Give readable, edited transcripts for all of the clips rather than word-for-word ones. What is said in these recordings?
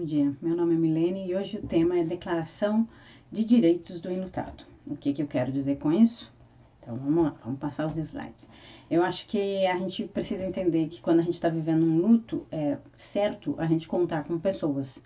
Bom dia, meu nome é Milene e hoje o tema é Declaração de Direitos do Enlutado. O que eu quero dizer com isso? Então vamos lá, vamos passar os slides. Eu acho que a gente precisa entender que quando a gente está vivendo um luto, é certo a gente contar com pessoas.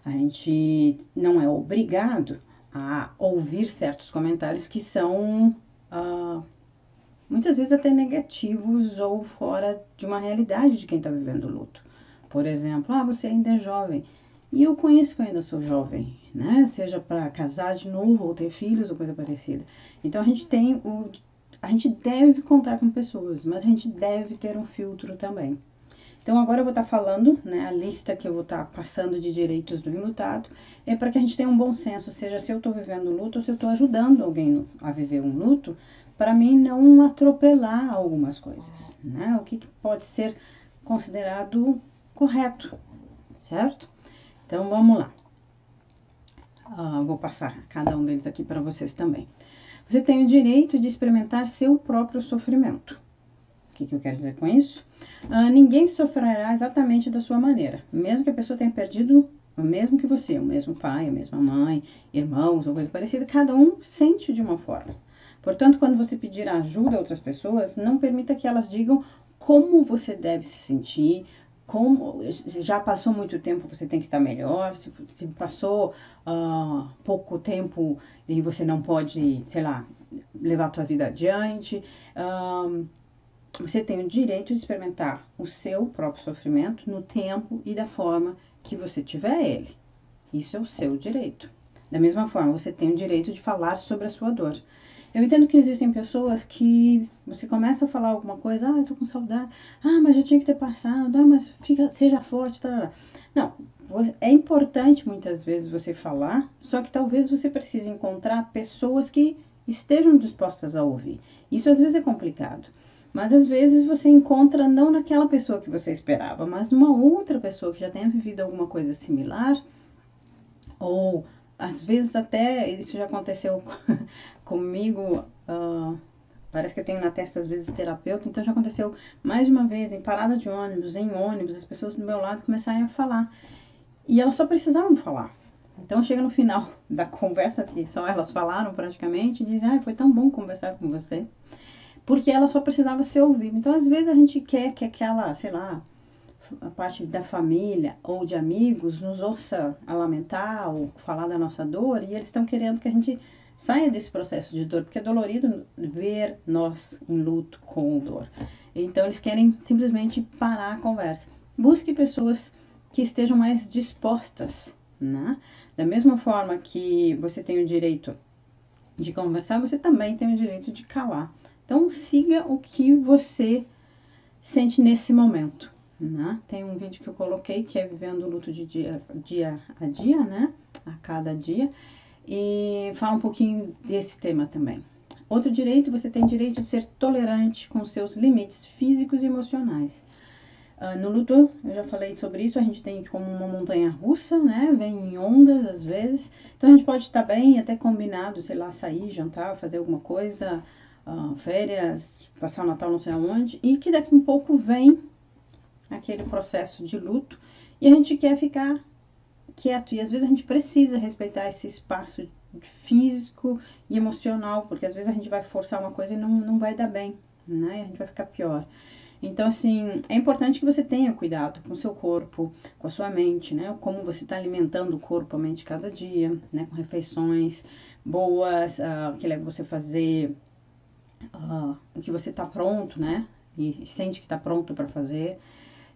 A gente não é obrigado a ouvir certos comentários que são muitas vezes até negativos ou fora de uma realidade de quem está vivendo o luto. Por exemplo, você ainda é jovem. E eu conheço que eu ainda sou jovem, né? Seja para casar de novo ou ter filhos ou coisa parecida. Então a gente deve contar com pessoas, mas a gente deve ter um filtro também. Então agora eu vou estar falando, né, a lista que eu vou estar passando de direitos do enlutado é para que a gente tenha um bom senso, seja se eu estou vivendo um luto ou se eu estou ajudando alguém a viver um luto, para mim não atropelar algumas coisas, né? O que pode ser considerado correto, certo? Então vamos lá. Vou passar cada um deles aqui para vocês também. Você tem o direito de experimentar seu próprio sofrimento. O que eu quero dizer com isso? Ninguém sofrerá exatamente da sua maneira, mesmo que a pessoa tenha perdido o mesmo que você, o mesmo pai, a mesma mãe, irmãos ou coisa parecida, cada um sente de uma forma. Portanto, quando você pedir ajuda a outras pessoas, não permita que elas digam como você deve se sentir, como já passou muito tempo, você tem que estar melhor, se passou pouco tempo e você não pode, sei lá, levar a tua vida adiante. Você tem o direito de experimentar o seu próprio sofrimento no tempo e da forma que você tiver ele. Isso é o seu direito. Da mesma forma, você tem o direito de falar sobre a sua dor. Eu entendo que existem pessoas que você começa a falar alguma coisa, eu tô com saudade, mas já tinha que ter passado, mas seja forte, tá. Não, é importante muitas vezes você falar, só que talvez você precise encontrar pessoas que estejam dispostas a ouvir. Isso às vezes é complicado. Mas às vezes você encontra não naquela pessoa que você esperava, mas uma outra pessoa que já tenha vivido alguma coisa similar, ou às vezes até, isso já aconteceu comigo, parece que eu tenho na testa às vezes terapeuta, então já aconteceu mais de uma vez em parada de ônibus, em ônibus, as pessoas do meu lado começarem a falar. E elas só precisavam falar. Então chega no final da conversa, que só elas falaram praticamente, e dizem, foi tão bom conversar com você. Porque ela só precisava ser ouvida. Então, às vezes, a gente quer que aquela, sei lá, a parte da família ou de amigos nos ouça a lamentar ou falar da nossa dor, e eles estão querendo que a gente saia desse processo de dor, porque é dolorido ver nós em luto com dor. Então, eles querem simplesmente parar a conversa. Busque pessoas que estejam mais dispostas, né? Da mesma forma que você tem o direito de conversar, você também tem o direito de calar. Então, siga o que você sente nesse momento, né? Tem um vídeo que eu coloquei que é vivendo o luto de dia a dia, né? A cada dia. E fala um pouquinho desse tema também. Outro direito, você tem direito de ser tolerante com seus limites físicos e emocionais. No luto, eu já falei sobre isso, a gente tem como uma montanha russa, né? Vem em ondas às vezes. Então, a gente pode estar bem, até combinado, sei lá, sair, jantar, fazer alguma coisa, férias, passar o Natal não sei aonde, e que daqui a pouco vem aquele processo de luto e a gente quer ficar quieto. E às vezes a gente precisa respeitar esse espaço físico e emocional, porque às vezes a gente vai forçar uma coisa e não vai dar bem, né? A gente vai ficar pior. Então, assim, é importante que você tenha cuidado com o seu corpo, com a sua mente, né? Como você está alimentando o corpo, a mente cada dia, né? Com refeições boas, que leva você a fazer o que você está pronto, né? E sente que está pronto para fazer.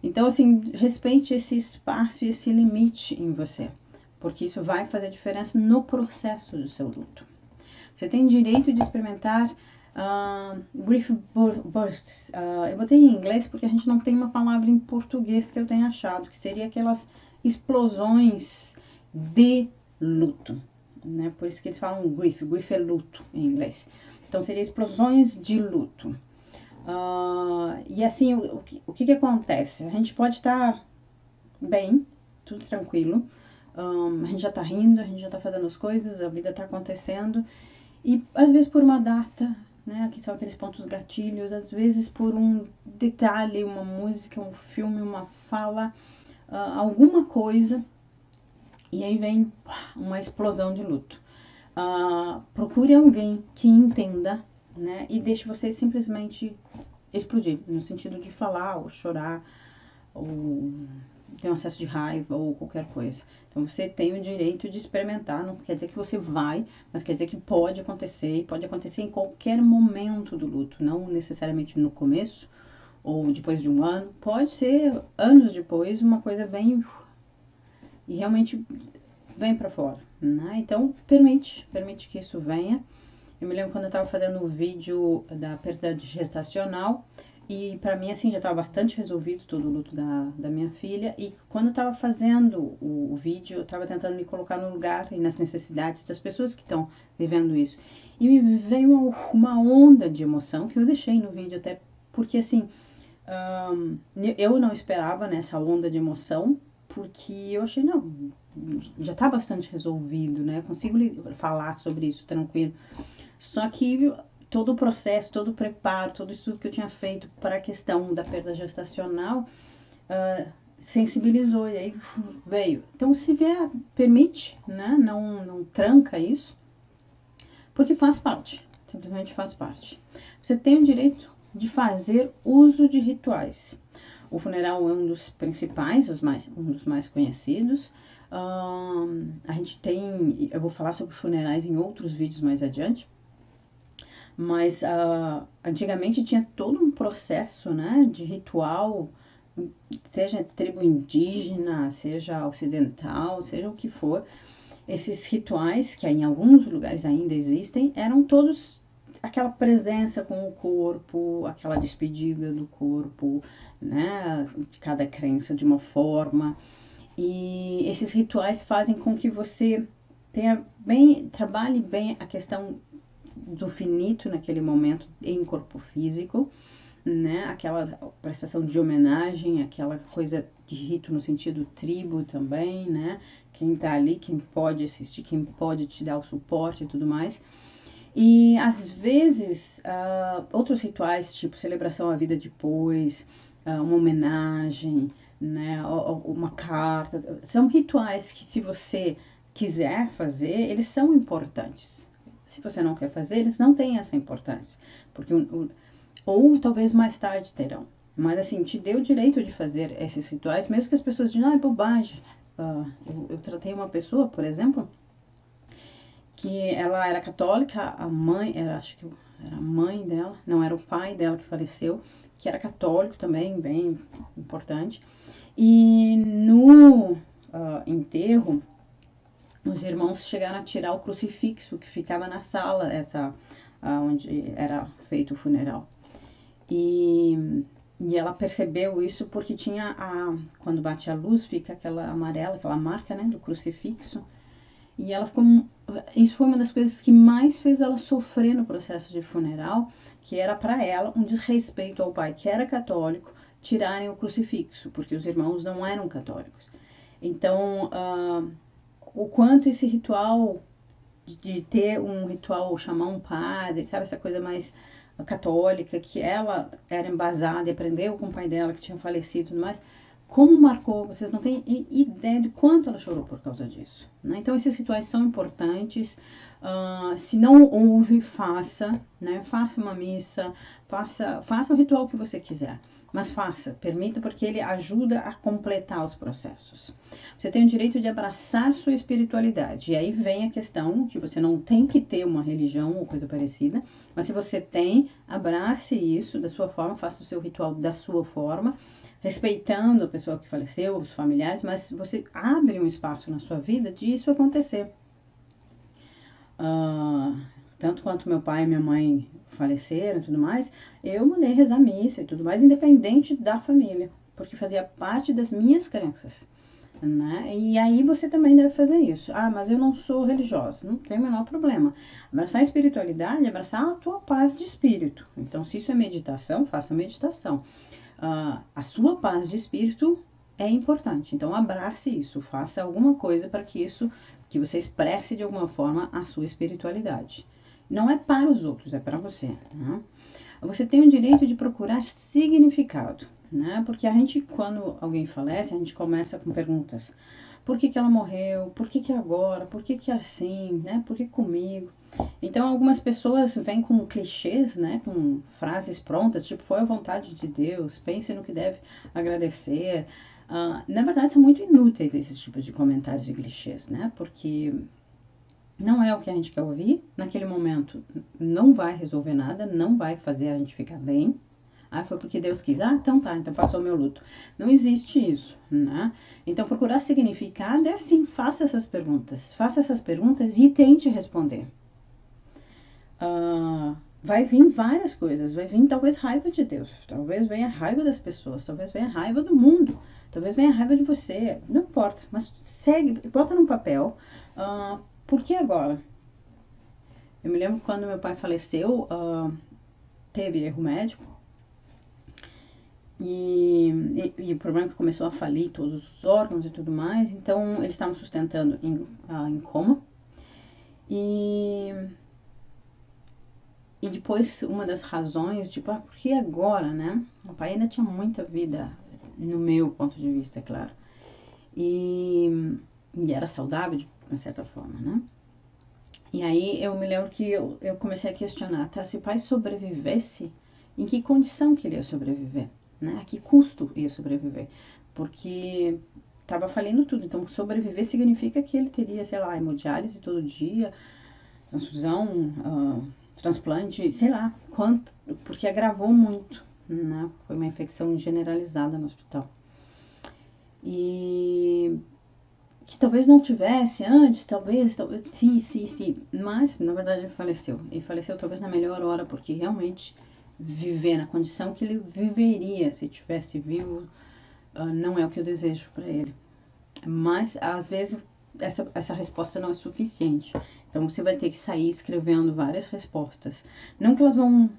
Então, assim, respeite esse espaço e esse limite em você, porque isso vai fazer diferença no processo do seu luto. Você tem direito de experimentar grief bursts. Eu botei em inglês porque a gente não tem uma palavra em português que eu tenha achado, que seria aquelas explosões de luto, né? Por isso que eles falam grief é luto em inglês. Então, seria explosões de luto. E assim, o que acontece? A gente pode estar bem, tudo tranquilo, a gente já tá rindo, a gente já tá fazendo as coisas, a vida tá acontecendo, e às vezes por uma data, né, aqui são aqueles pontos gatilhos, às vezes por um detalhe, uma música, um filme, uma fala, alguma coisa e aí vem uma explosão de luto. Procure alguém que entenda, né, e deixe você simplesmente explodir, no sentido de falar ou chorar ou ter um acesso de raiva ou qualquer coisa. Então você tem o direito de experimentar, não quer dizer que você vai, mas quer dizer que pode acontecer, e pode acontecer em qualquer momento do luto, não necessariamente no começo ou depois de um ano, pode ser anos depois, uma coisa vem e realmente vem para fora, né? Então permite que isso venha. Eu me lembro quando eu estava fazendo o vídeo da perda gestacional, e para mim, assim, já estava bastante resolvido todo o luto da minha filha. E quando eu estava fazendo o vídeo, eu estava tentando me colocar no lugar e nas necessidades das pessoas que estão vivendo isso. E me veio uma onda de emoção que eu deixei no vídeo até, porque assim, eu não esperava nessa onda de emoção, porque eu achei, não, já está bastante resolvido, né? Eu consigo falar sobre isso tranquilo. Só que todo o processo, todo o preparo, todo o estudo que eu tinha feito para a questão da perda gestacional sensibilizou e aí veio. Então, se vier, permite, né? Não tranca isso, porque faz parte, simplesmente faz parte. Você tem o direito de fazer uso de rituais. O funeral é um dos principais, um dos mais conhecidos. A gente tem, eu vou falar sobre funerais em outros vídeos mais adiante, mas antigamente tinha todo um processo, né, de ritual, seja tribo indígena, seja ocidental, seja o que for. Esses rituais, que em alguns lugares ainda existem, eram todos aquela presença com o corpo, aquela despedida do corpo, né, de cada crença de uma forma. E esses rituais fazem com que você trabalhe bem a questão do finito naquele momento em corpo físico, né? Aquela prestação de homenagem, aquela coisa de rito no sentido tribo também, né? Quem tá ali, quem pode assistir, quem pode te dar o suporte e tudo mais. E às vezes outros rituais, tipo celebração à vida depois, uma homenagem, né? Uma carta, são rituais que, se você quiser fazer, eles são importantes. Se você não quer fazer, eles não têm essa importância, porque ou talvez mais tarde terão. Mas assim, te deu o direito de fazer esses rituais, mesmo que as pessoas digam, ah, é bobagem. Eu tratei uma pessoa, por exemplo, que ela era católica, a mãe, acho que era a mãe dela, não, era o pai dela que faleceu, que era católico também, bem importante. E no enterro, os irmãos chegaram a tirar o crucifixo que ficava na sala, onde era feito o funeral. E ela percebeu isso porque tinha quando bate a luz, fica aquela amarela, aquela marca, né, do crucifixo. E ela ficou, isso foi uma das coisas que mais fez ela sofrer no processo de funeral, que era para ela um desrespeito ao pai, que era católico, tirarem o crucifixo, porque os irmãos não eram católicos. Então, o quanto esse ritual de ter um ritual, chamar um padre, sabe, essa coisa mais católica, que ela era embasada e aprendeu com o pai dela, que tinha falecido e tudo mais, como marcou, vocês não têm ideia de quanto ela chorou por causa disso, né? Então esses rituais são importantes. Se não houve, faça, né? Faça uma missa, faça o ritual que você quiser, mas faça, permita, porque ele ajuda a completar os processos. Você tem o direito de abraçar sua espiritualidade, e aí vem a questão que você não tem que ter uma religião ou coisa parecida, mas se você tem, abrace isso da sua forma, faça o seu ritual da sua forma, respeitando a pessoa que faleceu, os familiares, mas você abre um espaço na sua vida de isso acontecer. Tanto quanto meu pai e minha mãe faleceram e tudo mais, eu mandei rezar missa e tudo mais, independente da família, porque fazia parte das minhas crenças, né? E aí você também deve fazer isso. Ah, mas eu não sou religiosa, não tem o menor problema. Abraçar a espiritualidade é abraçar a tua paz de espírito. Então, se isso é meditação, faça meditação. A sua paz de espírito é importante, então abrace isso, faça alguma coisa para que você expresse de alguma forma a sua espiritualidade. Não é para os outros, é para você, né? Você tem o direito de procurar significado, né? Porque a gente, quando alguém falece, a gente começa com perguntas. por que que ela morreu, por que que agora, por que que assim, né? Por que comigo? Então, algumas pessoas vêm com clichês, né? Com frases prontas, tipo, foi a vontade de Deus, pense no que deve agradecer. Na verdade, são muito inúteis esses tipos de comentários e clichês, né? Porque não é o que a gente quer ouvir, naquele momento não vai resolver nada, não vai fazer a gente ficar bem. Foi porque Deus quis. Então tá, então passou o meu luto. Não existe isso, né? Então procurar significado é assim, faça essas perguntas e tente responder. Vai vir várias coisas, vai vir talvez raiva de Deus, talvez venha raiva das pessoas, talvez venha raiva do mundo, talvez venha raiva de você, não importa, mas segue, bota num papel, por que agora? Eu me lembro quando meu pai faleceu, teve erro médico, e o problema é que começou a falir todos os órgãos e tudo mais, então eles estavam sustentando em coma, e depois uma das razões, tipo, por que agora, né? O pai ainda tinha muita vida, no meu ponto de vista, é claro, e era saudável de uma certa forma, né? E aí eu me lembro que eu comecei a questionar, tá, se o pai sobrevivesse, em que condição que ele ia sobreviver? Né? A que custo ia sobreviver? Porque estava falindo tudo, então sobreviver significa que ele teria, sei lá, hemodiálise todo dia, transfusão, transplante, sei lá, quanto, porque agravou muito, né? Foi uma infecção generalizada no hospital. E que talvez não tivesse antes, talvez, sim, mas na verdade ele faleceu. Ele faleceu talvez na melhor hora, porque realmente viver na condição que ele viveria se tivesse vivo não é o que eu desejo para ele. Mas às vezes essa resposta não é suficiente. Então você vai ter que sair escrevendo várias respostas. Não que elas vão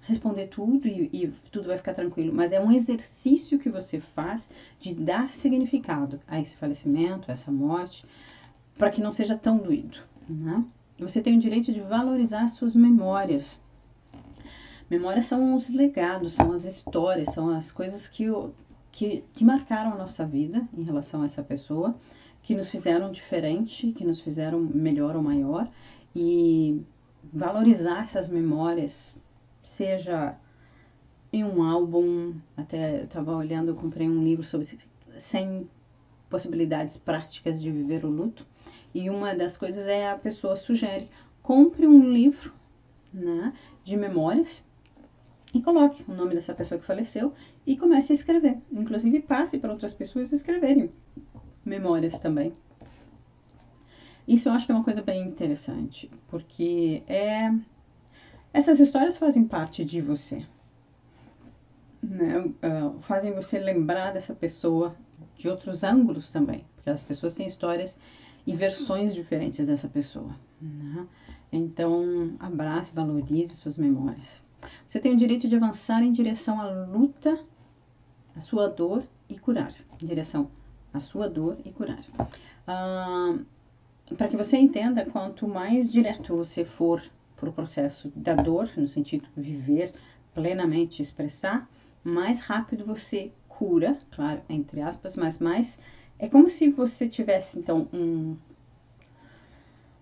responder tudo e tudo vai ficar tranquilo, mas é um exercício que você faz de dar significado a esse falecimento, a essa morte, para que não seja tão doído, né? Você tem o direito de valorizar suas memórias. Memórias são os legados, são as histórias, são as coisas que marcaram a nossa vida em relação a essa pessoa, que nos fizeram diferente, que nos fizeram melhor ou maior, e valorizar essas memórias, seja em um álbum, até eu estava olhando, eu comprei um livro sobre 100 possibilidades práticas de viver o luto, e uma das coisas a pessoa sugere, compre um livro, né, de memórias, e coloque o nome dessa pessoa que faleceu e comece a escrever. Inclusive passe para outras pessoas escreverem memórias também. Isso eu acho que é uma coisa bem interessante, porque essas histórias fazem parte de você, né? Fazem você lembrar dessa pessoa de outros ângulos também, porque as pessoas têm histórias e versões diferentes dessa pessoa, né? Então, abrace, valorize suas memórias. Você tem o direito de avançar em direção à luta, à sua dor e curar. Em direção à sua dor e curar. Para que você entenda, quanto mais direto você for para o processo da dor, no sentido de viver plenamente, expressar, mais rápido você cura, claro, entre aspas, mas mais... É como se você tivesse, então, um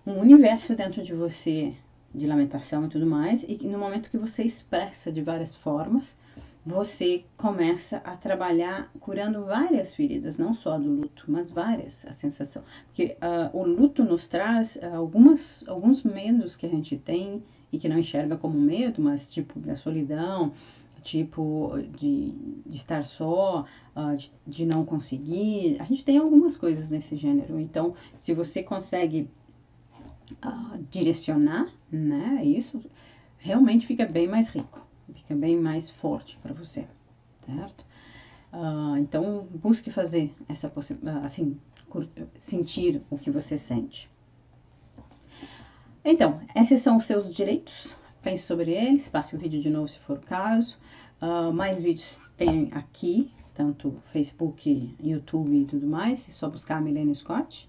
universo dentro de você de lamentação e tudo mais, e no momento que você expressa de várias formas, você começa a trabalhar curando várias feridas, não só do luto, mas várias, a sensação. Porque o luto nos traz alguns medos que a gente tem e que não enxerga como medo, mas tipo da solidão, tipo de estar só, de não conseguir. A gente tem algumas coisas nesse gênero. Então, se você consegue direcionar, né, isso realmente fica bem mais rico, fica bem mais forte para você, certo? Então busque fazer essa assim, sentir o que você sente. Então, esses são os seus direitos, pense sobre eles, passe o vídeo de novo se for o caso. Mais vídeos tem aqui, tanto Facebook, YouTube e tudo mais, é só buscar a Milene Scott.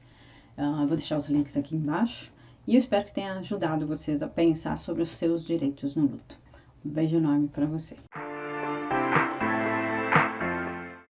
Vou deixar os links aqui embaixo. E eu espero que tenha ajudado vocês a pensar sobre os seus direitos no luto. Um beijo enorme para você.